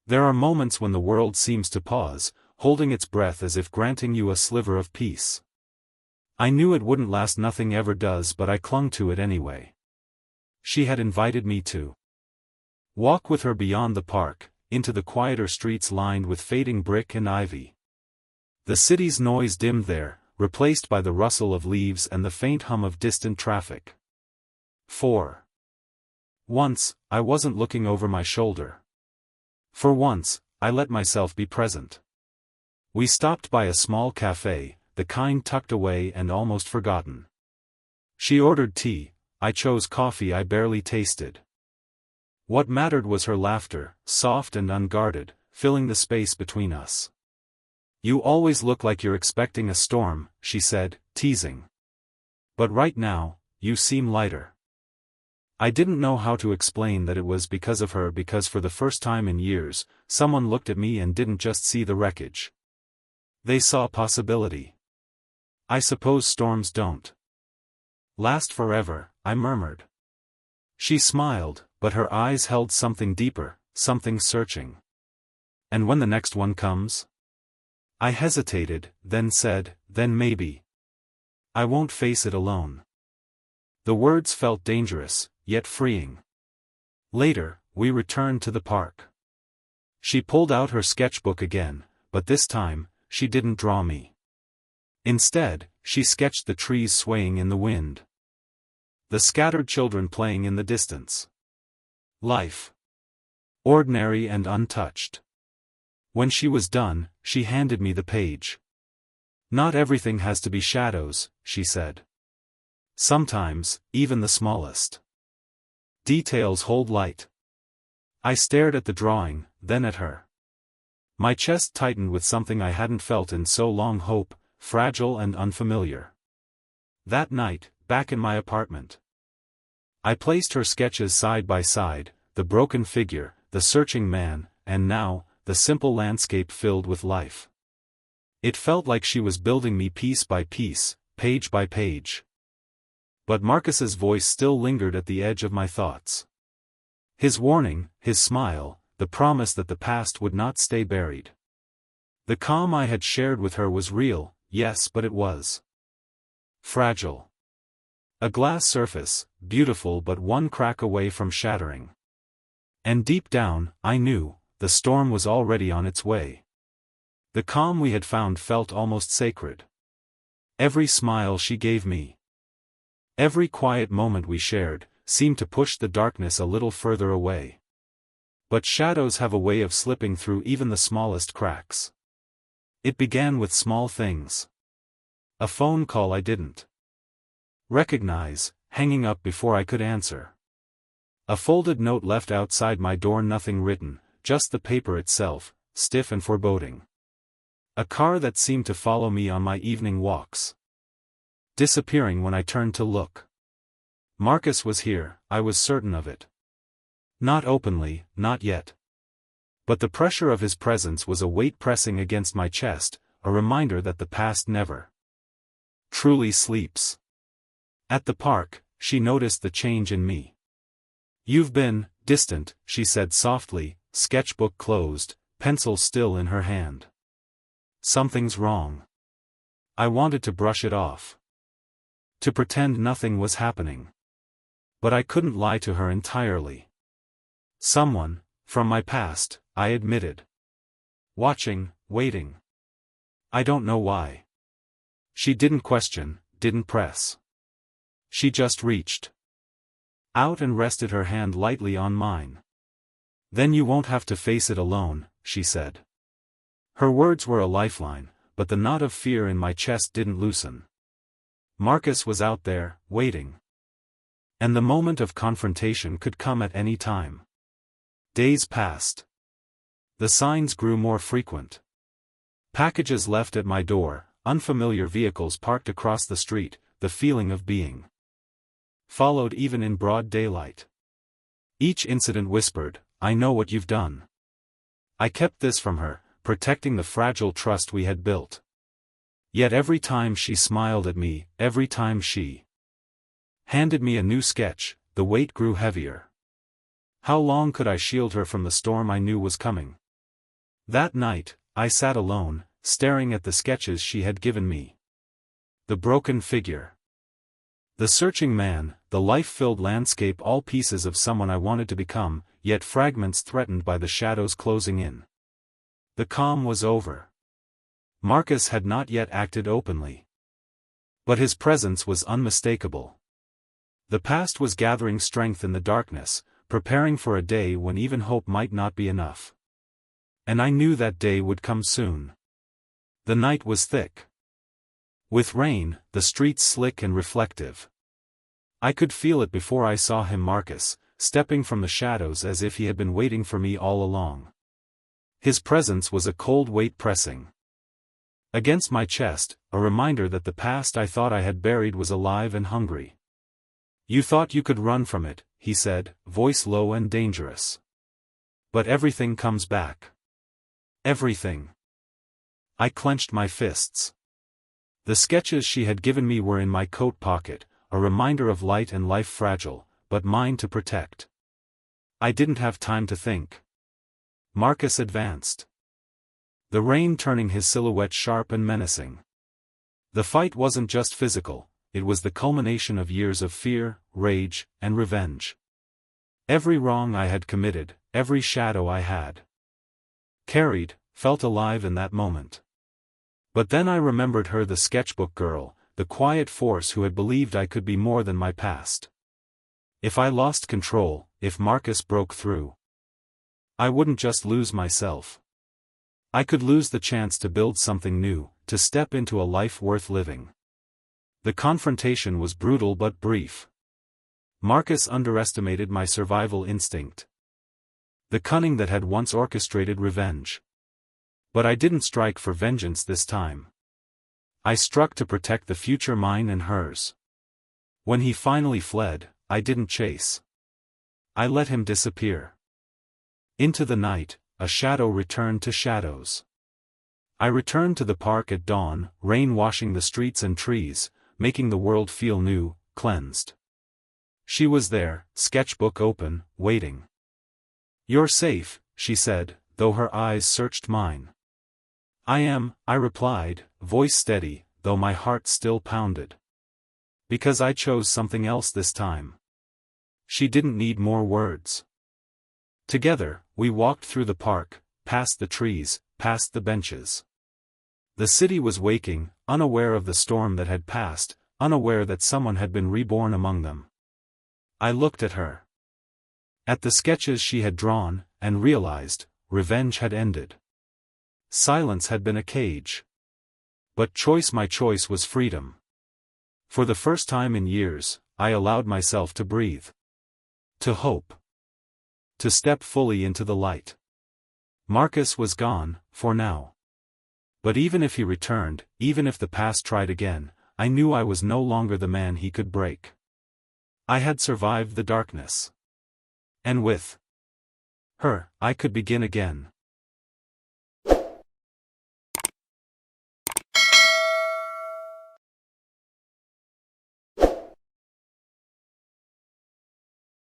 There are moments when the world seems to pause, holding its breath as if granting you a sliver of peace. I knew it wouldn't last, nothing ever does, but I clung to it anyway. She had invited me to walk with her beyond the park, into the quieter streets lined with fading brick and ivy. The city's noise dimmed there, replaced by the rustle of leaves and the faint hum of distant traffic. For once, I wasn't looking over my shoulder. For once, I let myself be present. We stopped by a small cafe, the kind tucked away and almost forgotten. She ordered tea, I chose coffee I barely tasted. What mattered was her laughter, soft and unguarded, filling the space between us. "You always look like you're expecting a storm," she said, teasing. "But right now, you seem lighter." I didn't know how to explain that it was because of her, because for the first time in years, someone looked at me and didn't just see the wreckage. They saw possibility. "I suppose storms don't last forever," I murmured. She smiled, but her eyes held something deeper, something searching. "And when the next one comes?" I hesitated, then said, "Then maybe I won't face it alone." The words felt dangerous, yet freeing. Later, we returned to the park. She pulled out her sketchbook again, but this time, she didn't draw me. Instead, she sketched the trees swaying in the wind. The scattered children playing in the distance. Life. Ordinary and untouched. When she was done, she handed me the page. "Not everything has to be shadows," she said. "Sometimes, even the smallest details hold light." I stared at the drawing, then at her. My chest tightened with something I hadn't felt in so long, hope, fragile and unfamiliar. That night, back in my apartment, I placed her sketches side by side, the broken figure, the searching man, and now, the simple landscape filled with life. It felt like she was building me piece by piece, page by page. But Marcus's voice still lingered at the edge of my thoughts. His warning, his smile, the promise that the past would not stay buried. The calm I had shared with her was real, yes, but it was fragile. A glass surface, beautiful but one crack away from shattering. And deep down, I knew, the storm was already on its way. The calm we had found felt almost sacred. Every smile she gave me, every quiet moment we shared, seemed to push the darkness a little further away. But shadows have a way of slipping through even the smallest cracks. It began with small things. A phone call I didn't recognize, hanging up before I could answer. A folded note left outside my door, nothing written, just the paper itself, stiff and foreboding. A car that seemed to follow me on my evening walks, disappearing when I turned to look. Marcus was here, I was certain of it. Not openly, not yet. But the pressure of his presence was a weight pressing against my chest, a reminder that the past never truly sleeps. At the park, she noticed the change in me. "You've been distant," she said softly, sketchbook closed, pencil still in her hand. "Something's wrong." I wanted to brush it off, to pretend nothing was happening. But I couldn't lie to her entirely. "Someone, from my past," I admitted. "Watching, waiting. I don't know why." She didn't question, didn't press. She just reached out and rested her hand lightly on mine. "Then you won't have to face it alone," she said. Her words were a lifeline, but the knot of fear in my chest didn't loosen. Marcus was out there, waiting. And the moment of confrontation could come at any time. Days passed. The signs grew more frequent. Packages left at my door, unfamiliar vehicles parked across the street, the feeling of being followed even in broad daylight. Each incident whispered, "I know what you've done." I kept this from her, protecting the fragile trust we had built. Yet every time she smiled at me, every time she handed me a new sketch, the weight grew heavier. How long could I shield her from the storm I knew was coming? That night, I sat alone, staring at the sketches she had given me. The broken figure. The searching man, the life-filled landscape, all pieces of someone I wanted to become, yet fragments threatened by the shadows closing in. The calm was over. Marcus had not yet acted openly. But his presence was unmistakable. The past was gathering strength in the darkness, preparing for a day when even hope might not be enough. And I knew that day would come soon. The night was thick. With rain, the streets slick and reflective. I could feel it before I saw him, Marcus, stepping from the shadows as if he had been waiting for me all along. His presence was a cold weight pressing against my chest, a reminder that the past I thought I had buried was alive and hungry. You thought you could run from it, he said, voice low and dangerous. But everything comes back. Everything. I clenched my fists. The sketches she had given me were in my coat pocket, a reminder of light and life fragile, but mine to protect. I didn't have time to think. Marcus advanced. The rain turning his silhouette sharp and menacing. The fight wasn't just physical, it was the culmination of years of fear, rage, and revenge. Every wrong I had committed, every shadow I had carried, felt alive in that moment. But then I remembered her, the sketchbook girl, the quiet force who had believed I could be more than my past. If I lost control, if Marcus broke through, I wouldn't just lose myself. I could lose the chance to build something new, to step into a life worth living. The confrontation was brutal but brief. Marcus underestimated my survival instinct. The cunning that had once orchestrated revenge. But I didn't strike for vengeance this time. I struck to protect the future, mine and hers. When he finally fled, I didn't chase. I let him disappear. Into the night, a shadow returned to shadows. I returned to the park at dawn, rain washing the streets and trees, making the world feel new, cleansed. She was there, sketchbook open, waiting. You're safe, she said, though her eyes searched mine. I am, I replied, voice steady, though my heart still pounded. Because I chose something else this time. She didn't need more words. Together, we walked through the park, past the trees, past the benches. The city was waking, unaware of the storm that had passed, unaware that someone had been reborn among them. I looked at her. At the sketches she had drawn, and realized, revenge had ended. Silence had been a cage. But my choice was freedom. For the first time in years, I allowed myself to breathe. To hope. To step fully into the light. Marcus was gone, for now. But even if he returned, even if the past tried again, I knew I was no longer the man he could break. I had survived the darkness. And with her, I could begin again.